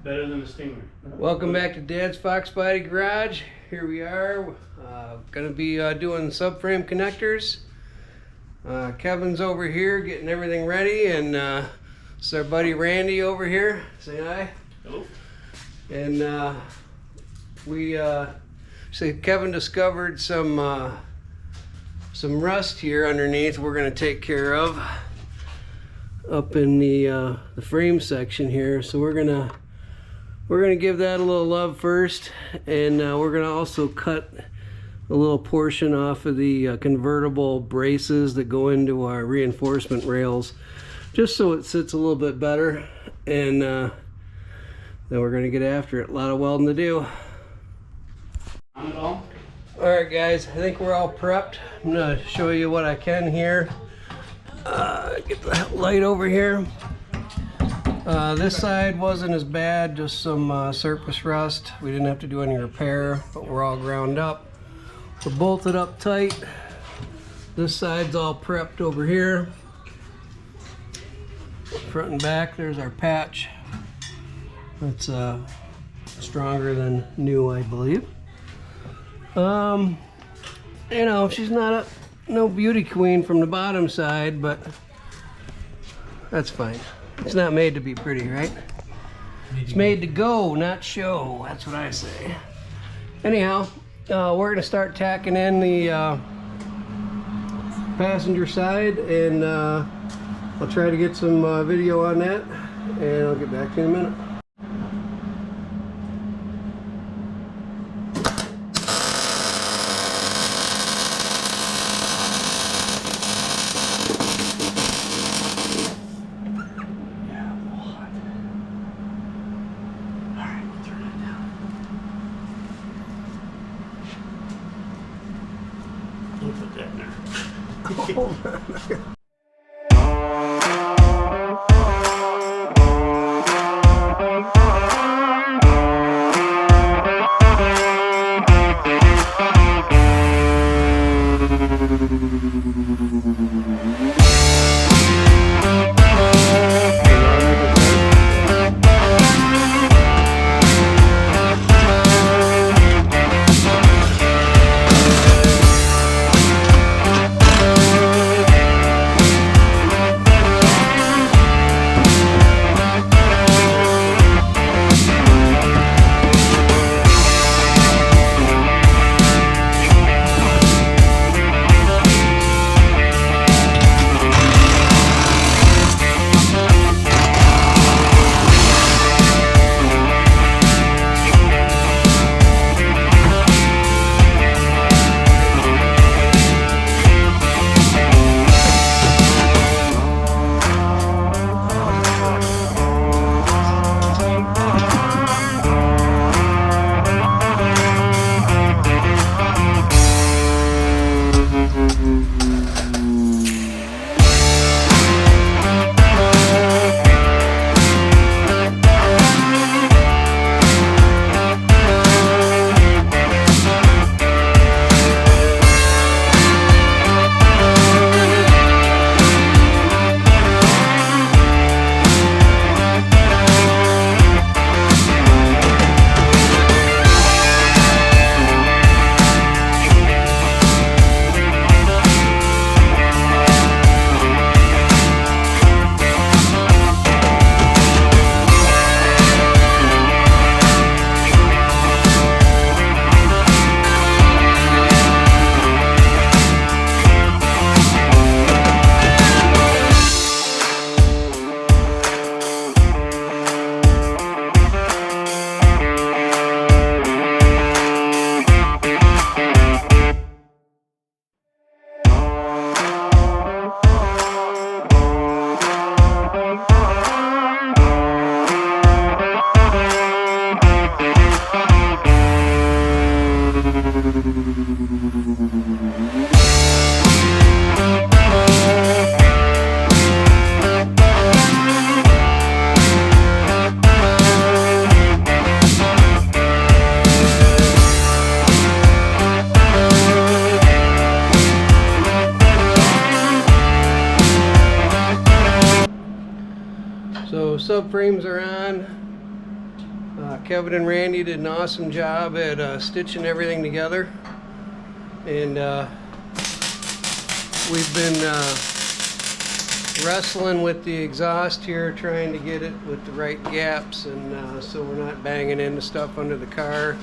Better than a Stinger. Welcome back to Dad's Foxbody Garage. Here we are, going to be doing subframe connectors. Kevin's over here getting everything ready, and it's our buddy Randy over here. Say hi. Hello. And Kevin discovered some rust here underneath. We're going to take care of up in the frame section here. So we're gonna give that a little love first, and we're gonna also cut a little portion off of the convertible braces that go into our reinforcement rails, just so it sits a little bit better. And then we're gonna get after it. A lot of welding to do. On it all? All right, guys, I think we're all prepped. I'm gonna show you what I can here. Get the light over here. This side wasn't as bad, just some surface rust. We didn't have to do any repair, but we're all ground up. We're bolted up tight. This side's all prepped over here. Front and back, there's our patch. That's stronger than new, I believe. You know, she's not no beauty queen from the bottom side, but that's fine. It's not made to be pretty, right? It's made to go, not show. That's what I say. Anyhow, we're gonna start tacking in the passenger side, and I'll try to get some video on that, and I'll get back to you in a minute. Put that in there. Kevin and Randy did an awesome job at stitching everything together, and we've been wrestling with the exhaust here, trying to get it with the right gaps, and so we're not banging into stuff under the car.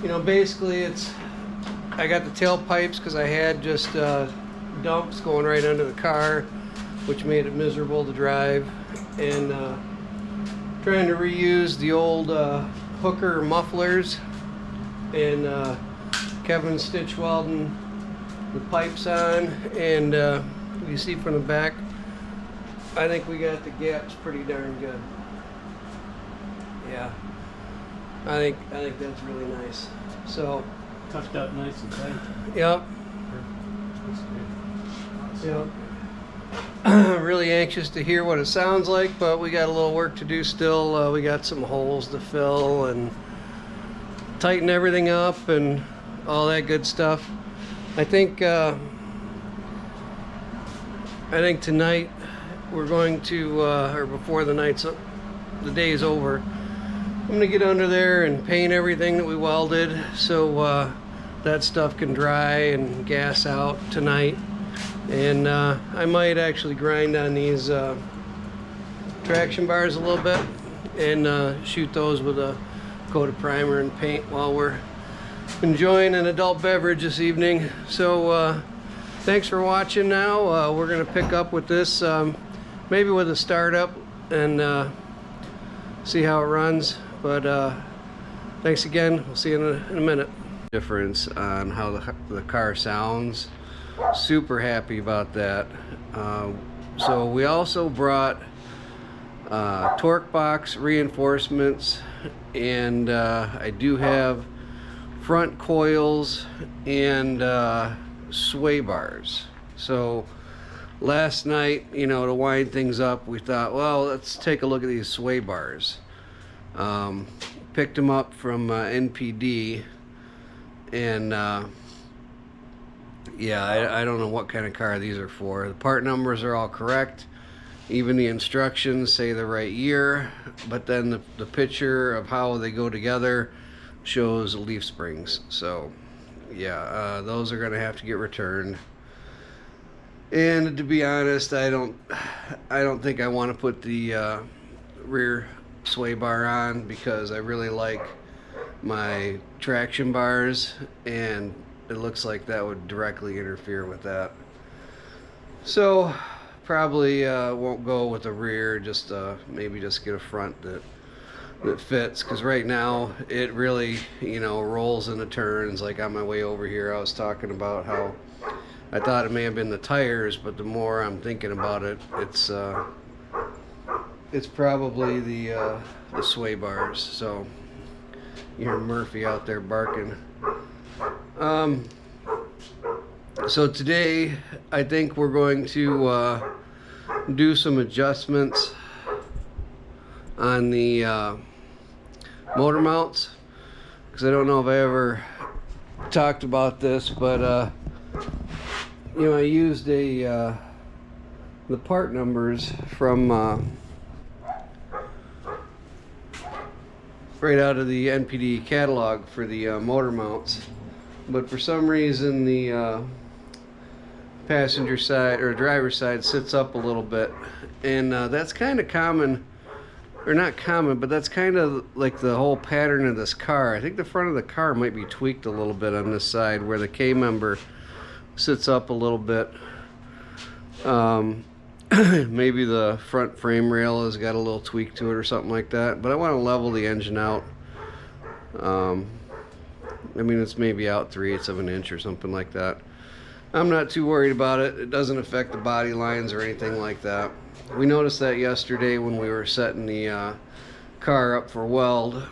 You know, basically I got the tailpipes because I had just dumps going right under the car, which made it miserable to drive, and trying to reuse the old hooker mufflers, and Kevin stitch welding the pipes on, and you see from the back, I think we got the gaps pretty darn good. Yeah, I think that's really nice. So Tucked up nice and tight. yep. Yep. Really anxious to hear what it sounds like, but we got a little work to do still. We got some holes to fill and tighten everything up and all that good stuff. I think tonight we're going to, or before the day is over, I'm gonna get under there and paint everything that we welded, so that stuff can dry and gas out tonight. And I might actually grind on these traction bars a little bit and shoot those with a coat of primer and paint while we're enjoying an adult beverage this evening. So thanks for watching. Now we're gonna pick up with this, maybe with a startup, and see how it runs. But thanks again. We'll see you in a minute. Difference on how the car sounds. Super happy about that. So we also brought torque box reinforcements, and I do have front coils and sway bars. So last night, you know, to wind things up, we thought, well, let's take a look at these sway bars. Picked them up from NPD, and yeah, I don't know what kind of car these are for. The part numbers are all correct. Even the instructions say the right year, but then the picture of how they go together shows leaf springs. So yeah, those are gonna have to get returned. And to be honest, I don't think I want to put the rear sway bar on, because I really like my traction bars, and it looks like that would directly interfere with that. So probably won't go with the rear, just maybe just get a front that fits, because right now it really, you know, rolls into turns. Like on my way over here, I was talking about how I thought it may have been the tires, but the more I'm thinking about it, it's probably the sway bars. So you hear Murphy out there barking. So today I think we're going to do some adjustments on the motor mounts, because I don't know if I ever talked about this, but you know, I used the part numbers from right out of the NPD catalog for the motor mounts, but for some reason the passenger side or driver side sits up a little bit, and that's kind of common, or not common, but that's kind of like the whole pattern of this car. I think the front of the car might be tweaked a little bit on this side, where the K member sits up a little bit. Maybe the front frame rail has got a little tweak to it or something like that, but I want to level the engine out. I mean, it's maybe out 3/8 of an inch or something like that. I'm not too worried about it. It doesn't affect the body lines or anything like that. We noticed that yesterday when we were setting the car up for weld.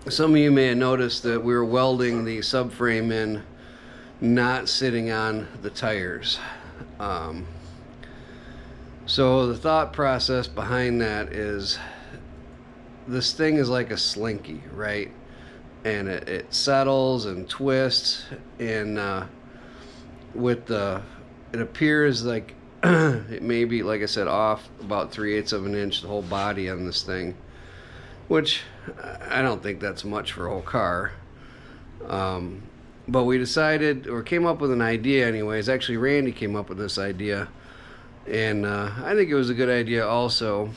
Some of you may have noticed that we were welding the subframe in, not sitting on the tires. So the thought process behind that is, this thing is like a slinky, right? And it settles and twists, and it appears like it may be, like I said, off about 3/8 of an inch, the whole body on this thing. which I don't think that's much for a whole car. But we decided, or came up with an idea anyways. Actually, Randy came up with this idea, and I think it was a good idea also,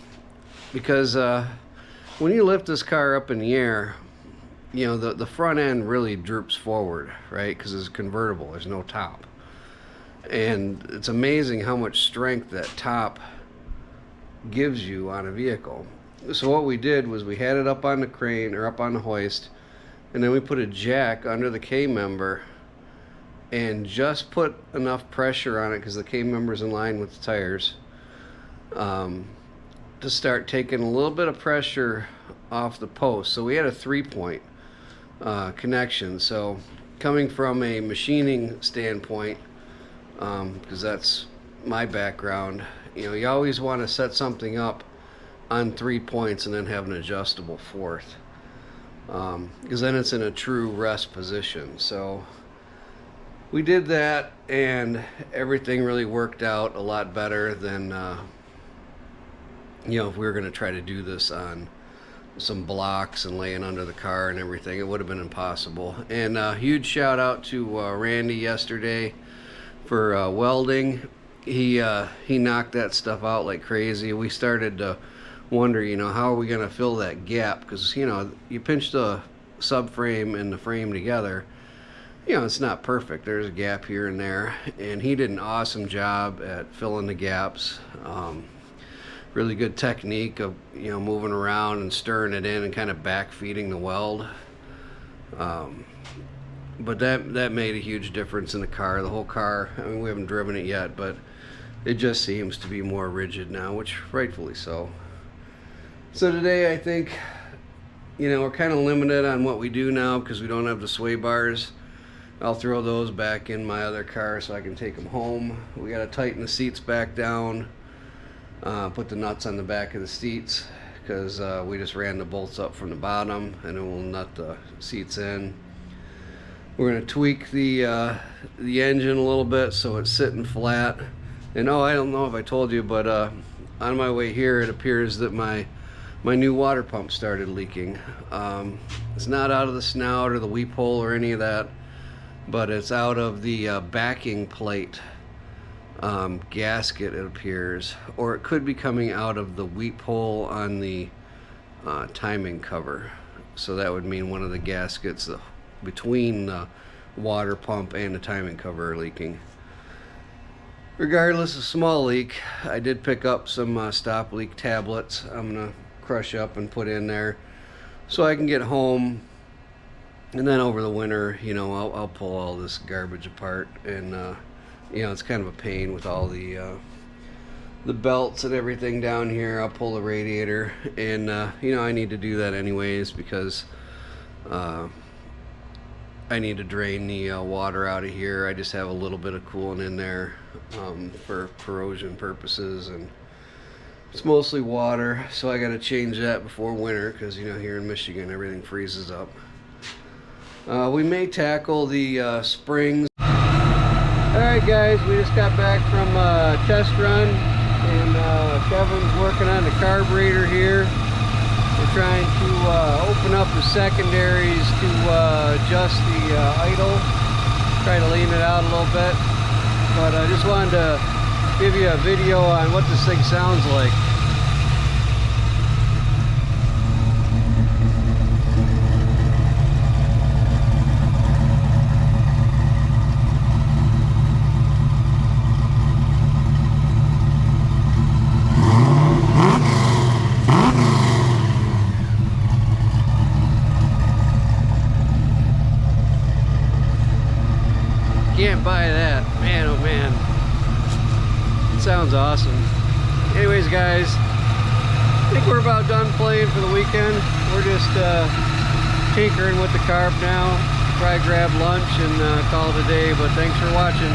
because when you lift this car up in the air, you know, the front end really droops forward, right? Because it's convertible, there's no top. And it's amazing how much strength that top gives you on a vehicle. So what we did was we had it up on the crane, or up on the hoist, and then we put a jack under the K-member and just put enough pressure on it, because the K-member's in line with the tires, to start taking a little bit of pressure off the post. So we had a 3-point connection. So coming from a machining standpoint, because that's my background, you know, you always want to set something up on 3 points and then have an adjustable fourth, because then it's in a true rest position. So we did that, and everything really worked out a lot better than you know, if we were going to try to do this on some blocks and laying under the car and everything, it would have been impossible. And huge shout out to Randy yesterday for welding. He knocked that stuff out like crazy. We started to wonder, you know, how are we going to fill that gap? Because, you know, you pinch the subframe and the frame together, you know, it's not perfect. There's a gap here and there, and he did an awesome job at filling the gaps. Really good technique of, you know, moving around and stirring it in and kind of back feeding the weld. But that made a huge difference in the car. The whole car, I mean, we haven't driven it yet, but it just seems to be more rigid now, which rightfully so. So today, I think, you know, we're kind of limited on what we do now because we don't have the sway bars. I'll throw those back in my other car so I can take them home. We got to tighten the seats back down, put the nuts on the back of the seats, because we just ran the bolts up from the bottom, and then we'll nut the seats in. We're going to tweak the engine a little bit so it's sitting flat. And I don't know if I told you, but on my way here, it appears that my new water pump started leaking. It's not out of the snout or the weep hole or any of that, but it's out of the backing plate gasket, it appears, or it could be coming out of the weep hole on the timing cover. So that would mean one of the gaskets between the water pump and the timing cover are leaking. Regardless, a small leak. I did pick up some stop leak tablets I'm gonna crush up and put in there so I can get home, and then over the winter, you know, I'll pull all this garbage apart. And you know, it's kind of a pain with all the belts and everything down here. I'll pull the radiator, and you know, I need to do that anyways because I need to drain the water out of here. I just have a little bit of coolant in there for corrosion purposes, and it's mostly water, so I got to change that before winter because, you know, here in Michigan everything freezes up. We may tackle the springs. Alright guys, we just got back from a test run, and Kevin's working on the carburetor here. We're trying to open up the secondaries to adjust the idle, try to lean it out a little bit. But I just wanted to give you a video on what this thing sounds like. Can't buy that. Man, oh man. It sounds awesome. Anyways, guys, I think we're about done playing for the weekend. We're just tinkering with the carb now. Probably grab lunch and call it a day, but thanks for watching.